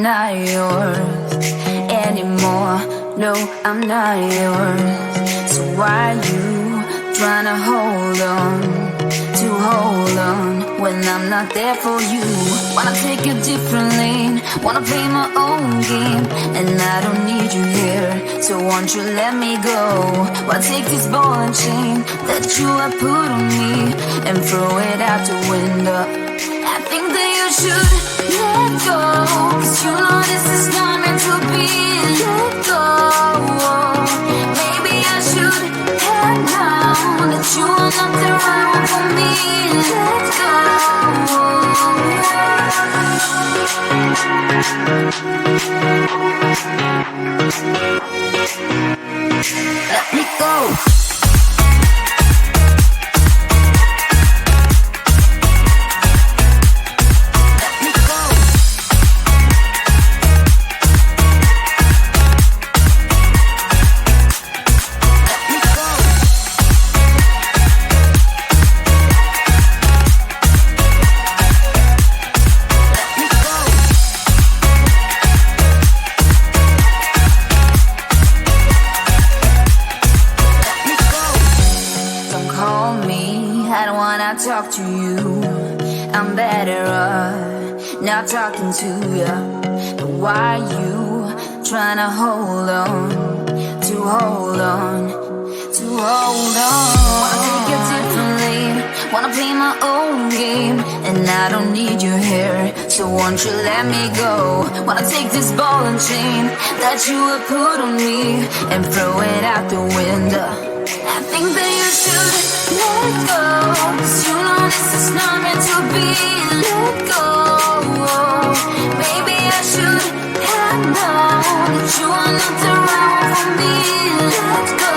not yours anymore. No, I'm not yours. So why you trying to hold on when I'm not there for you? Wanna take a different lane, wanna play my own game, and I don't need you here, so won't you let me go? Wanna take this ball and chain that you have put on me and throw it out the window. I think that you should let go, 'cause you know this is not meant to be. Let go. Maybe I should have known that you are not the right one for me. Let go. Let me go. Talk to you, I'm better off not talking to you. But why you trying to hold on? Wanna take a different lane, wanna play my own game, and I don't need you here, so won't you let me go? Wanna take this ball and chain that you have put on me and throw it out the window. I think that you should let go, 'cause you know this is not meant to be. Let go. Maybe I should have known that you are not the right one for me. Let go.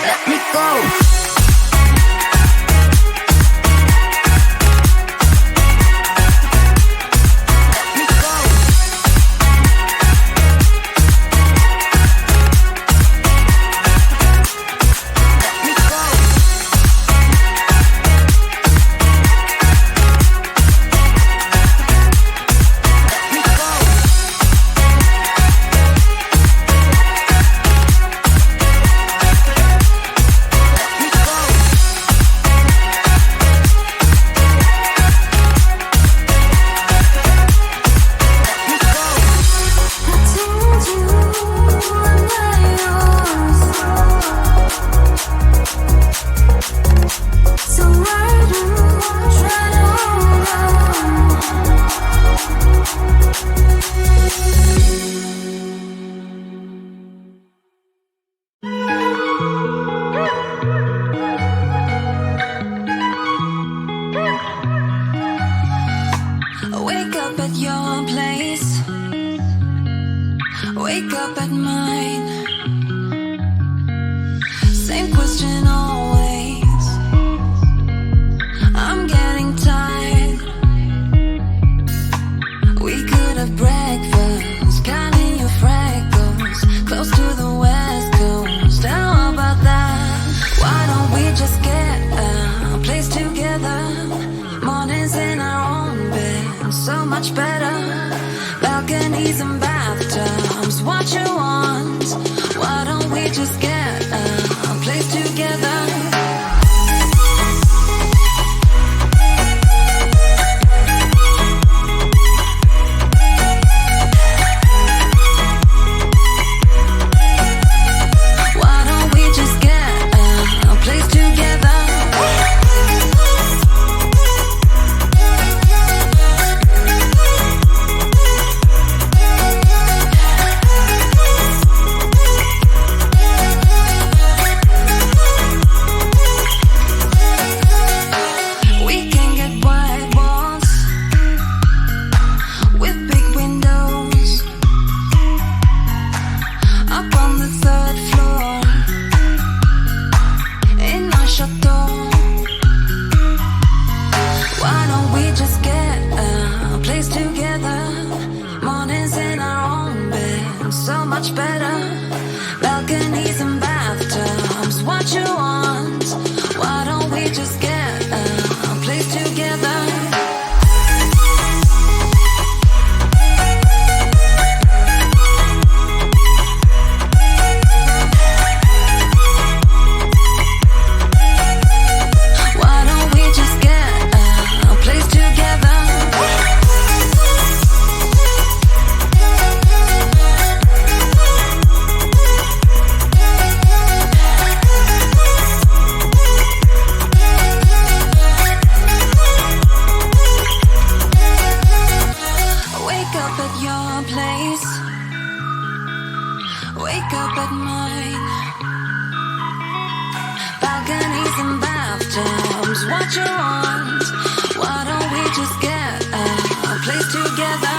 Let me go. Wake up at your place, wake up at mine. Same question always. I'm getting tired. We could have breakfast, counting your freckles, close to the west coast. How about that? Why don't we just get a place together? Mornings in our own bed, so much better. Balconies and bathtubs, what you want? Why don't we just get a place together? Why don't we just get a place together? what you want. Why don't we just get a place together?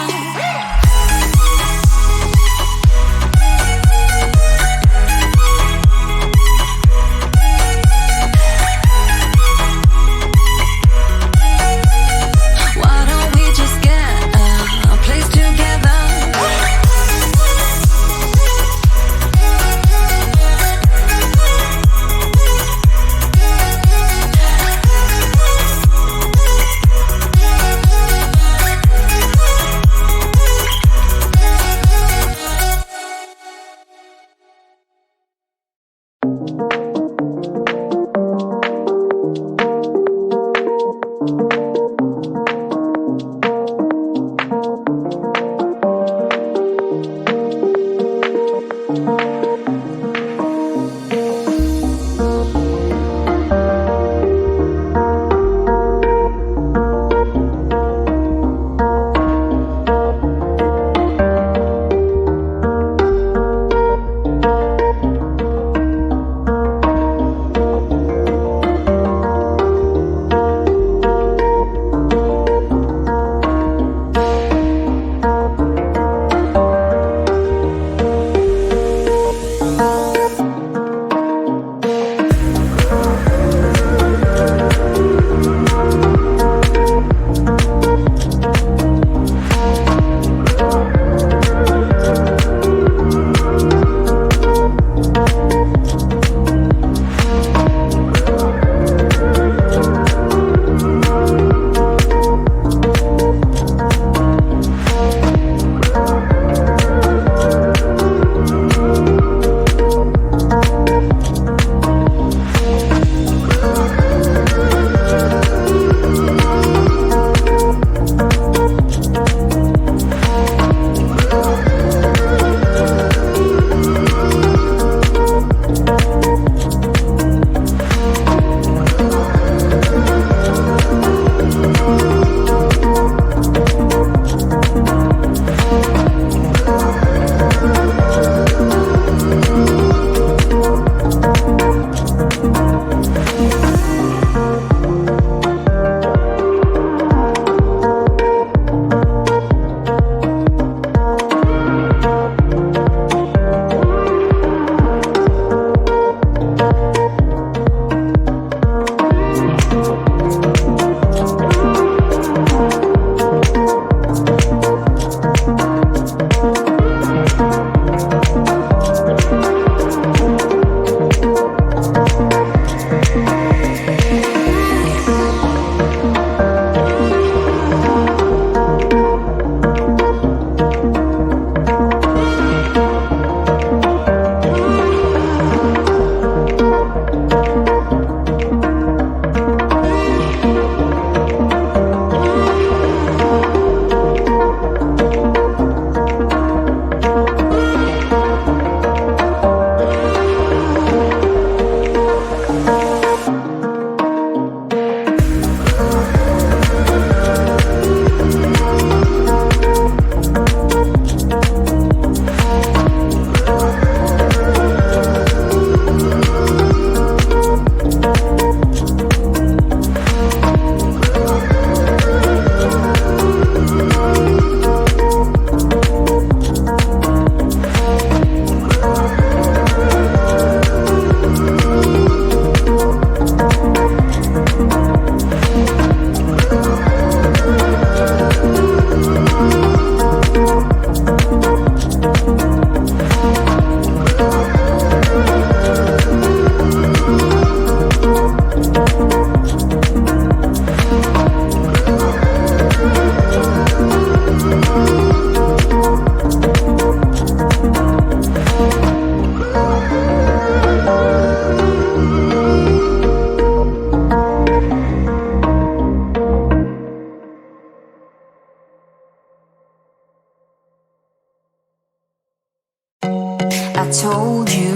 I told you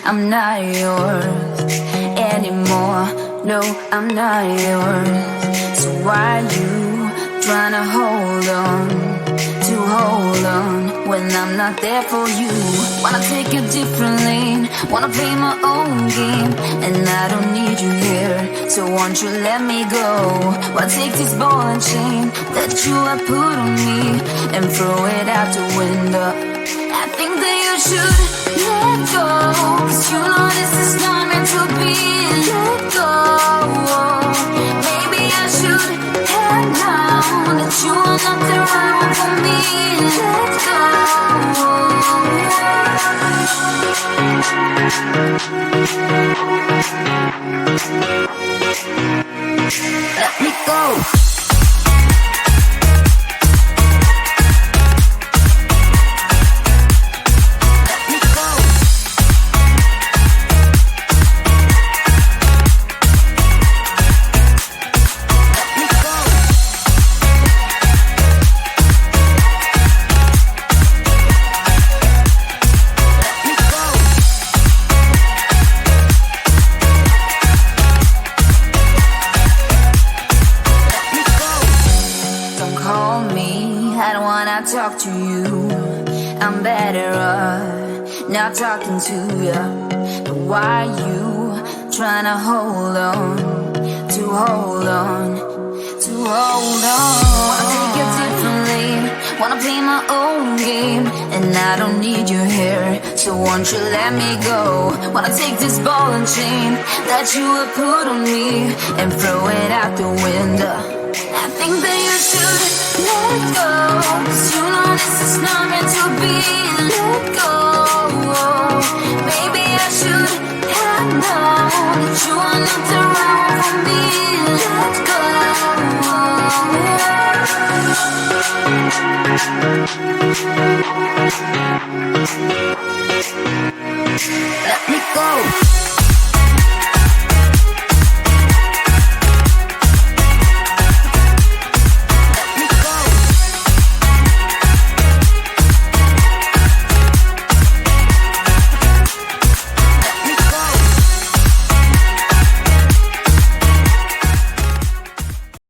I'm not yours anymore. No, I'm not yours. So why you trying to hold on when I'm not there for you? Wanna take a different lane, wanna play my own game, and I don't need you here. So so won't you let me go? Wanna take this ball and chain that you have put on me and throw it out the window. I think that you should let go, 'cause you know this is not meant to be. Let go. Maybe I should have known that you are not the right one for me. Let go. Let me go. Talk to you, I'm better off not talking to you. But why you trying to hold on, to hold on, to hold on? Wanna take it differently, wanna play my own game, and I don't need your hair, so won't you let me go? Wanna take this ball and chain that you have put on me and throw it out the window. I think that you should let go, 'cause you know this is not meant to be. Let go. Maybe I should have known that you are not the